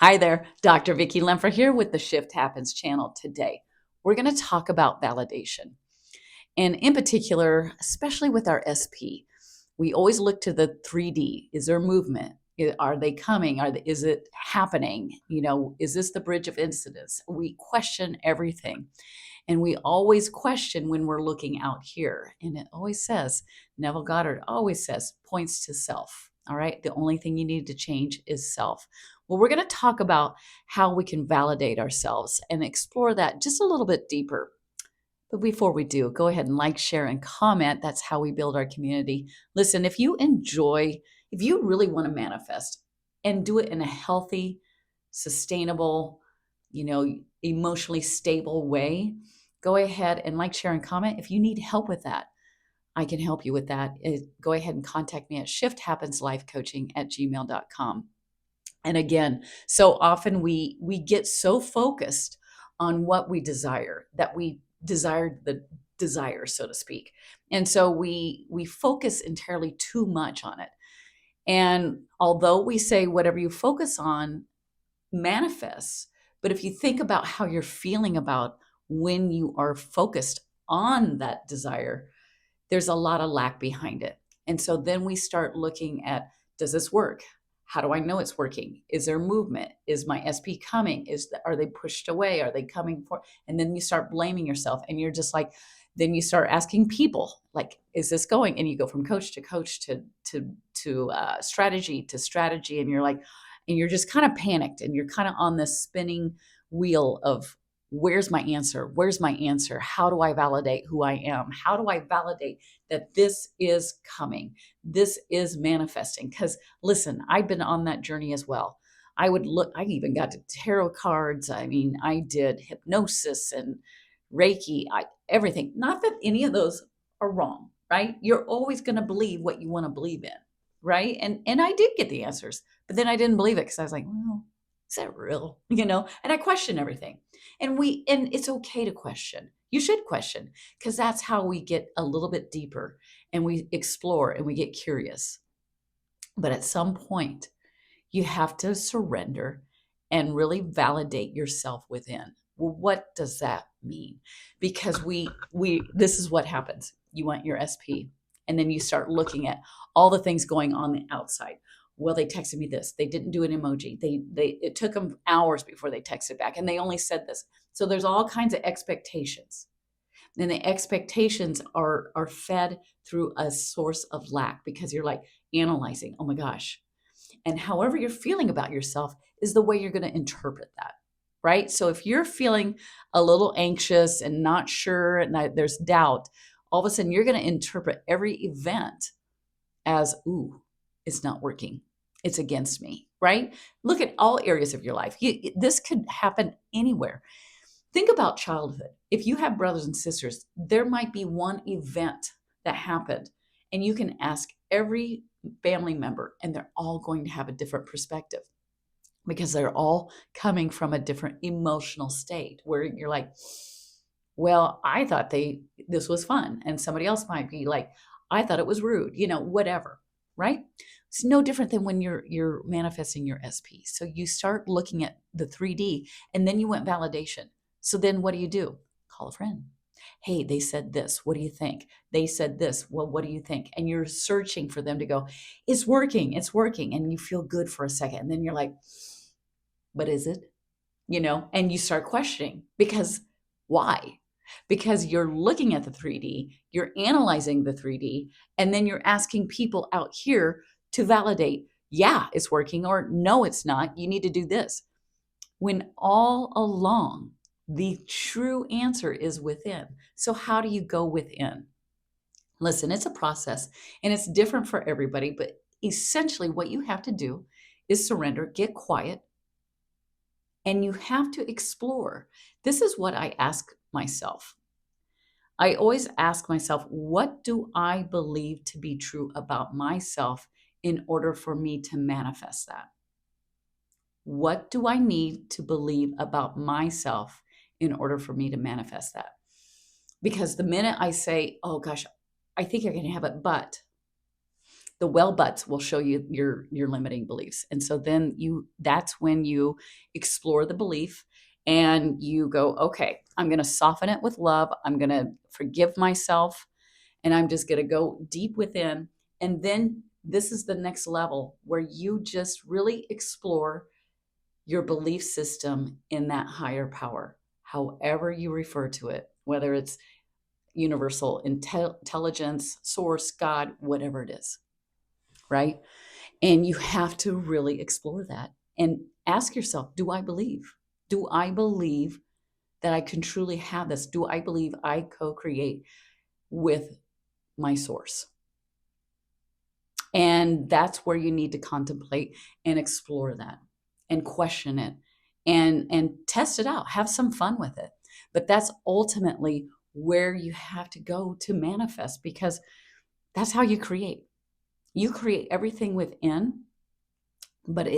Hi there, Dr. Vicki Lemfer here with the Shift Happens channel. Today, we're going to talk about validation. And in particular, especially with our SP, we always look to the 3D. Is there movement? Are they coming? Is it happening? Is this the bridge of incidents? We question everything. And we always question when we're looking out here. And it always says, Nevillegoddard always says, points to self. All right. The only thing you need to change is self. Well, we're going to talk about how we can validate ourselves and explore that just a little bit deeper. But before we do, go ahead and like, share, and comment. That's how we build our community. Listen, if you really want to manifest and do it in a healthy, sustainable, emotionally stable way, go ahead and like, share, and comment. If you need help with that, I can help you with that. Go ahead and contact me at shifthappenslifecoaching@gmail.com. And again, so often we get so focused on what we desire that we desire the desire, so to speak. And so we focus entirely too much on it. And although we say whatever you focus on manifests, but if you think about how you're feeling about when you are focused on that desire, there's a lot of lack behind it. And so then we start looking at, does this work? How do I know it's working? Is there movement? Is my SP coming? Are they pushed away? Are they coming for? And then you start blaming yourself, and you're just like, then you start asking people, like, is this going? And you go from coach to coach to strategy to strategy, and you're like, and you're just kind of panicked, and you're kind of on this spinning wheel of, where's my answer? Where's my answer? How do I validate who I am? How do I validate that this is coming? This is manifesting. Because listen, I've been on that journey as well. I even got to tarot cards. I mean, I did hypnosis and Reiki, everything. Not that any of those are wrong, right? You're always going to believe what you want to believe in, right? And I did get the answers, but then I didn't believe it because I was like, well, is that real? And I question everything. And it's okay to question. You should question, because that's how we get a little bit deeper and we explore and we get curious. But at some point, you have to surrender and really validate yourself within. Well, what does that mean? Because this is what happens. You want your SP, and then you start looking at all the things going on the outside. Well, they texted me this. They didn't do an emoji. It took them hours before they texted back, and they only said this. So there's all kinds of expectations. And the expectations are fed through a source of lack, because you're like analyzing, oh my gosh. And however you're feeling about yourself is the way you're going to interpret that, right? So if you're feeling a little anxious and not sure, and there's doubt, all of a sudden you're going to interpret every event as, ooh, it's not working. It's against me, right? Look at all areas of your life. This could happen anywhere. Think about childhood. If you have brothers and sisters, there might be one event that happened, and you can ask every family member, and they're all going to have a different perspective, because they're all coming from a different emotional state, where you're like, well, I thought this was fun. And somebody else might be like, I thought it was rude, whatever, right? It's no different than when you're manifesting your SP. So you start looking at the 3D, and then you want validation. So then what do? Call a friend. Hey, they said this. What do you think? They said this. Well, what do you think? And you're searching for them to go, it's working. It's working. And you feel good for a second. And then you're like, but is it? And you start questioning, because why? Because you're looking at the 3D, you're analyzing the 3D, and then you're asking people out here to validate, yeah, it's working, or no, it's not. You need to do this. When all along, the true answer is within. So how do you go within? Listen, it's a process, and it's different for everybody, but essentially what you have to do is surrender, get quiet, and you have to explore. This is what I ask myself. I always ask myself, what do I believe to be true about myself in order for me to manifest that? What do I need to believe about myself in order for me to manifest that? Because the minute I say, oh gosh, I think I can have it, but The well butts will show you your limiting beliefs. And so then that's when you explore the belief and you go, okay, I'm going to soften it with love. I'm going to forgive myself, and I'm just going to go deep within. And then this is the next level where you just really explore your belief system in that higher power, however you refer to it, whether it's universal intelligence, source, God, whatever it is, right? And you have to really explore that and ask yourself, do I believe? Do I believe that I can truly have this? Do I believe I co-create with my source? And that's where you need to contemplate and explore that and question it and test it out. Have some fun with it. But that's ultimately where you have to go to manifest, because that's how you create. You create everything within, but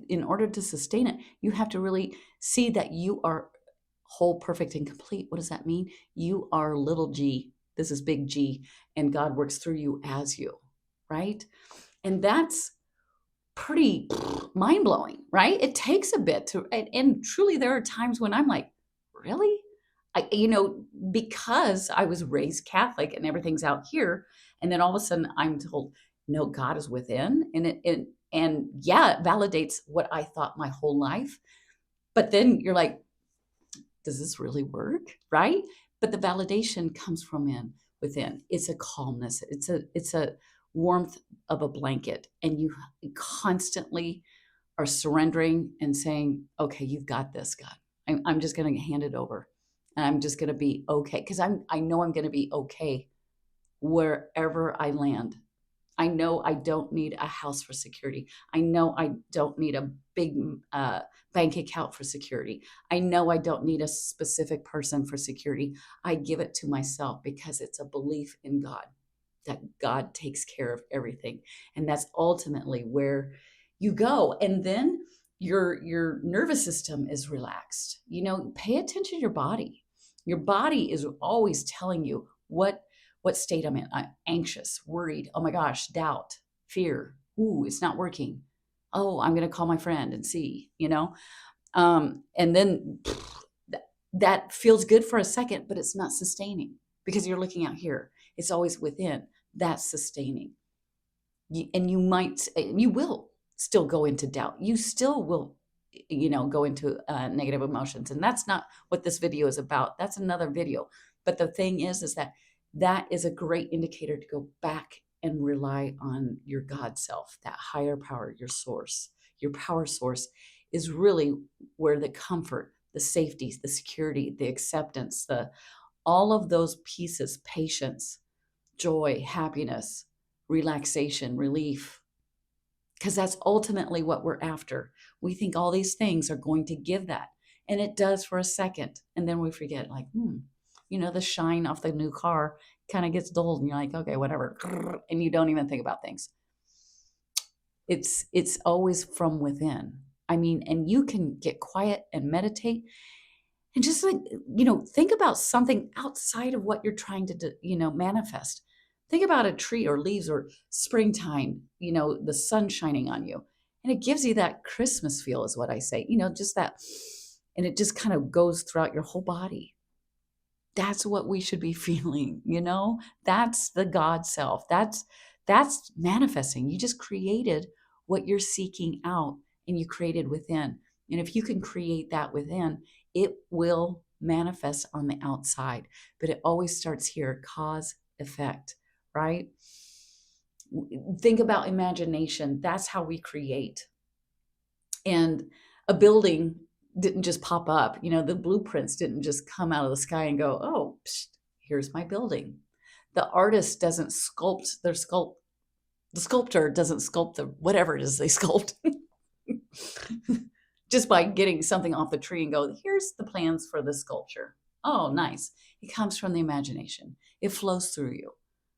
in order to sustain it, you have to really see that you are whole, perfect, and complete. What does that mean? You are little g. This is big G, and God works through you as you, right? And that's pretty mind blowing, right? It takes a bit to, and truly, there are times when I'm like, really? Because I was raised Catholic and everything's out here, and then all of a sudden I'm told, no, God is within, and yeah, it validates what I thought my whole life. But then you're like, does this really work, right? But the validation comes from within. It's a calmness. It's a warmth of a blanket, and you constantly are surrendering and saying, okay, you've got this, God. I'm just going to hand it over, and I'm just going to be okay, because I know I'm going to be okay wherever I land. I know I don't need a house for security. I know I don't need a big bank account for security. I know I don't need a specific person for security. I give it to myself because it's a belief in God, that God takes care of everything. And that's ultimately where you go. And then your nervous system is relaxed. Pay attention to your body. Your body is always telling you what state I'm in. I'm anxious, worried, oh my gosh, doubt, fear. Ooh, it's not working. Oh, I'm going to call my friend and see, and then that feels good for a second, but it's not sustaining, because you're looking out here. It's always within. That's sustaining. And you will still go into doubt. You still will, go into negative emotions. And that's not what this video is about. That's another video. But the thing is that is a great indicator to go back and rely on your God self, that higher power, your source. Your power source is really where the comfort, the safety, the security, the acceptance, all of those pieces, patience, joy, happiness, relaxation, relief, because that's ultimately what we're after. We think all these things are going to give that, and it does for a second, and then we forget, like, the shine off the new car kind of gets dulled, and you're like, okay, whatever, and you don't even think about things. It's always from within. And you can get quiet and meditate and just think about something outside of what you're trying to manifest. Think about a tree or leaves or springtime, the sun shining on you, and it gives you that Christmas feel, is what I say, just that, and it just kind of goes throughout your whole body. That's what we should be feeling, that's the God self. That's manifesting. You just created what you're seeking out, and you created within. And if you can create that within, it will manifest on the outside. But it always starts here, cause, effect, right? Think about imagination. That's how we create. And a building didn't just pop up. The blueprints didn't just come out of the sky and go, oh, here's my building. The artist doesn't sculpt their sculpt. The sculptor doesn't sculpt the whatever it is they sculpt just by getting something off the tree and go, here's the plans for the sculpture. Oh, nice. It comes from the imagination. It flows through you,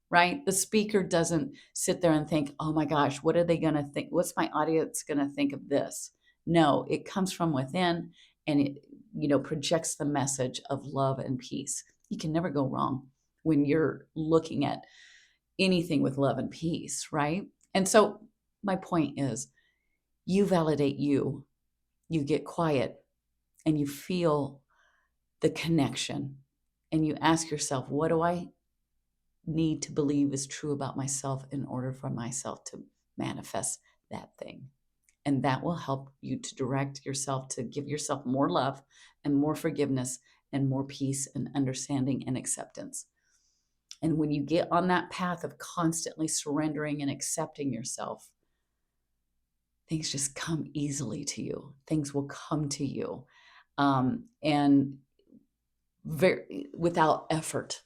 right? The speaker doesn't sit there and think, oh my gosh, what are they going to think? What's my audience going to think of this? No, it comes from within, and it, projects the message of love and peace. You can never go wrong when you're looking at anything with love and peace, right? And so my point is, you validate you, you get quiet, and you feel the connection. And you ask yourself, what do I need to believe is true about myself in order for myself to manifest that thing? And that will help you to direct yourself, to give yourself more love and more forgiveness and more peace and understanding and acceptance. And when you get on that path of constantly surrendering and accepting yourself, things just come easily to you. Things will come to you, and without effort.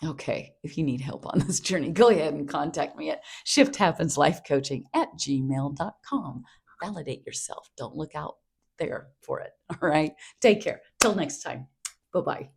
Okay, if you need help on this journey, go ahead and contact me at shifthappenslifecoaching@gmail.com. Validate yourself. Don't look out there for it. All right. Take care. Till next time. Bye-bye.